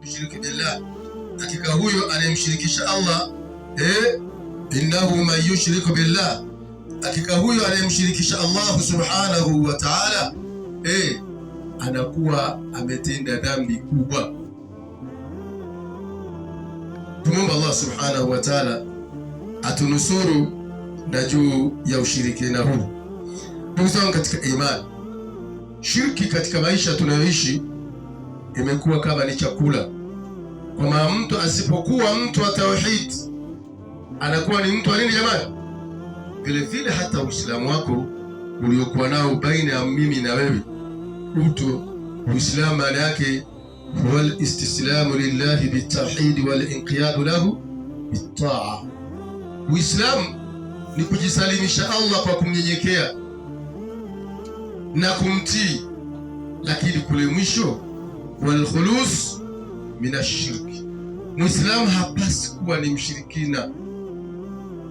yushrik billah, hakika huyo anayemshirikisha Allah, innahu man yushrik billah, hakika huyo anayemshirikisha Allah subhanahu wa ta'ala, anakuwa ametenda dhambi kubwa. Tumomba Allah subhanahu wa ta'ala atunusuru na juu ya ushirikina huu. Ndugu zangu katika imani, shirki katika maisha tunayoishi imekuwa kama ni chakula, kwa maana mtu asipokuwa mtu wa tauhid anakuwa ni mtu wa nini jamani? Vile vile hata Uislamu wako uliokuwa nao baina ya mimi na wewe, Uislamu maana yake huwa al-istislamu lillahi bitawhid wal inqiyadu lahu bitaa. Uislamu ni kujisalimisha Allah kwa kumnyenyekea na kumtii, lakini kule mwisho wal khulus min ash-shirk. Muislamu hapasi kuwa ni mshirikina,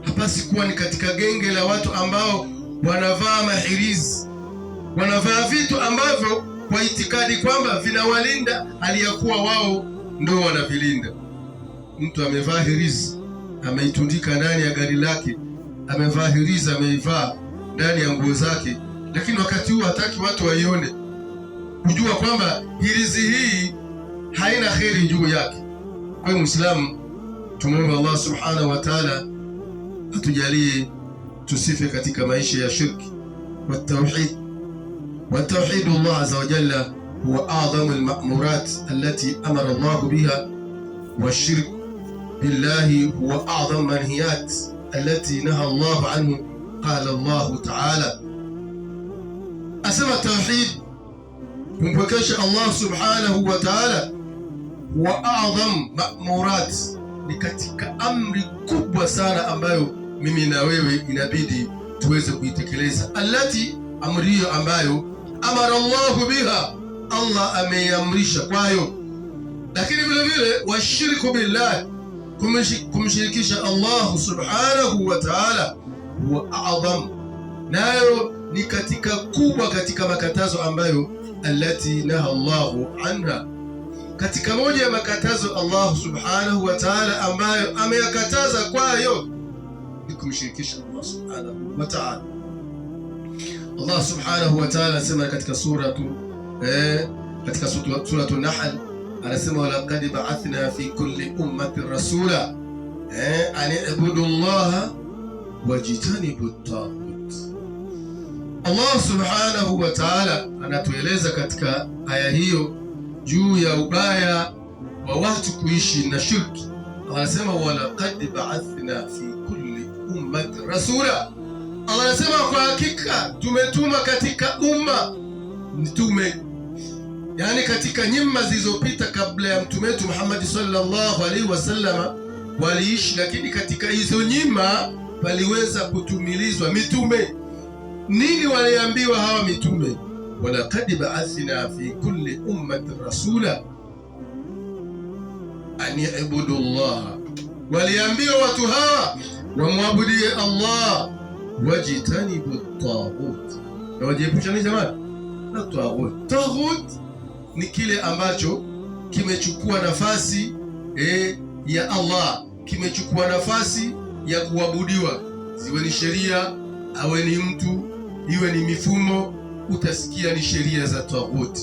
hapasi kuwa ni katika genge la watu ambao wanavaa mahirizi, wanavaa vitu ambavyo kwa itikadi kwamba vinawalinda aliyakuwa wao ndio wanavilinda. Mtu amevaa hirizi ameitundika ndani ya gari lake, amevaa hirizi ameivaa ndani ya nguo zake, lakini wakati huu hataki watu waione, kujua kwamba hirizi hii haina kheri juu yake. Kwa hiyo Muislamu, tumuombe Allah subhanahu wa ta'ala atujalie tusife katika maisha ya shirki wa tauhid. والتوحيد الله عز وجل هو أعظم المأمورات التي أمر الله بها، والشرك بالله هو أعظم منهيات التي نهى الله عنه. قال الله تعالى أسمى التوحيد kumpwekesha Allah subhanahu wa ta'ala wa a'zam ma'murat, ni katika amri kubwa sana ambayo mimi na wewe inabidi tuweze kuitekeleza. Allati, amri hiyo ambayo amara Allah biha, Allah ameamrisha kwayo. Lakini vile vile washirku billah, kumshirikisha Allah subhanahu wa ta'ala, huwa a'zam, nayo ni katika kubwa katika makatazo ambayo allati naha Allahu anha, katika moja ya makatazo Allah subhanahu wa ta'ala ambayo ameyakataza kwayo ni kumshirikisha Allah subhanahu wa ta'ala. Allah subhanahu wa ta'ala anasema katika suratu Nahl, anasema walaqad ba'athna fi kulli ummatin rasula an i'budu Allah wajtanibu at-taghut. Allah subhanahu wa ta'ala anatueleza katika aya hiyo juu ya ubaya wa watu kuishi na shirki. Anasema walaqad ba'athna fi kulli ummatin rasula, Allah anasema kwa hakika tumetuma katika umma mtume, yani katika nyimma zilizopita kabla ya mtume wetu Muhammad sallallahu alaihi wasallam waliishi, lakini katika hizo nyimma waliweza kutumilizwa mitume. Nini waliambiwa hawa mitume? walaqad ba'athna fi kulli ummatin rasula an ya'budu Allah, waliambiwa watu hawa wamwabudie Allah, wajitanibu at-taghut, na wajiepusha nini jamani na taghut. Taghut ni kile ambacho kimechukua nafasi ya Allah, kimechukua nafasi ya kuabudiwa, ziwe ni sheria, awe ni mtu, iwe ni mifumo. Utasikia ni sheria za taghut,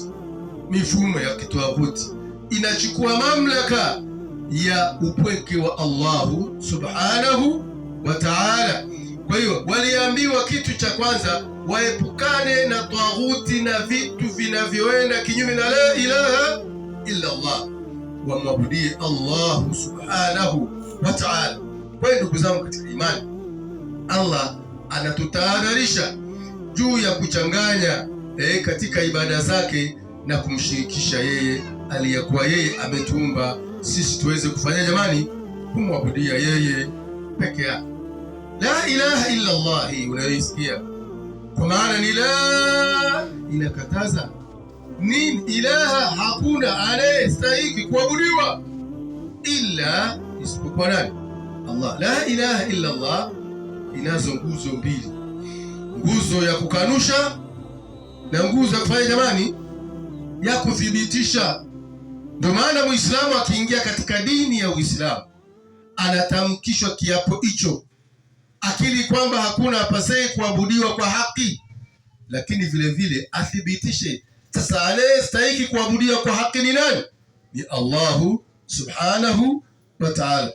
mifumo ya kitaghuti inachukua mamlaka ya upweke wa Allahu subhanahu wa ta'ala. Kwa hiyo waliambiwa kitu cha kwanza waepukane na taghuti na vitu vinavyoenda kinyume na la ilaha illa Allah, wamwabudie Allah subhanahu wa ta'ala. Kwa hiyo ndugu zangu katika imani, Allah anatutahadharisha juu ya kuchanganya katika ibada zake na kumshirikisha yeye aliyekuwa yeye ametuumba sisi tuweze kufanya jamani, kumwabudia yeye peke yake. La ilaha illa Allah hii unaisikia, kwa maana ni la inakataza ni ilaha, hakuna anayestahili kuabudiwa illa isipokuwa nani? Allah. La ilaha illa Allah inazo nguzo mbili, nguzo ya kukanusha na nguzo ya kufanya jamani, ya kuthibitisha. Ndio maana Muislamu akiingia katika dini ya Uislamu anatamkishwa kiapo hicho, akili kwamba hakuna apasaye kuabudiwa kwa haki, lakini vile vile athibitishe sasa anayestahili kuabudiwa kwa haki ni nani? Ni Allahu subhanahu wa ta'ala.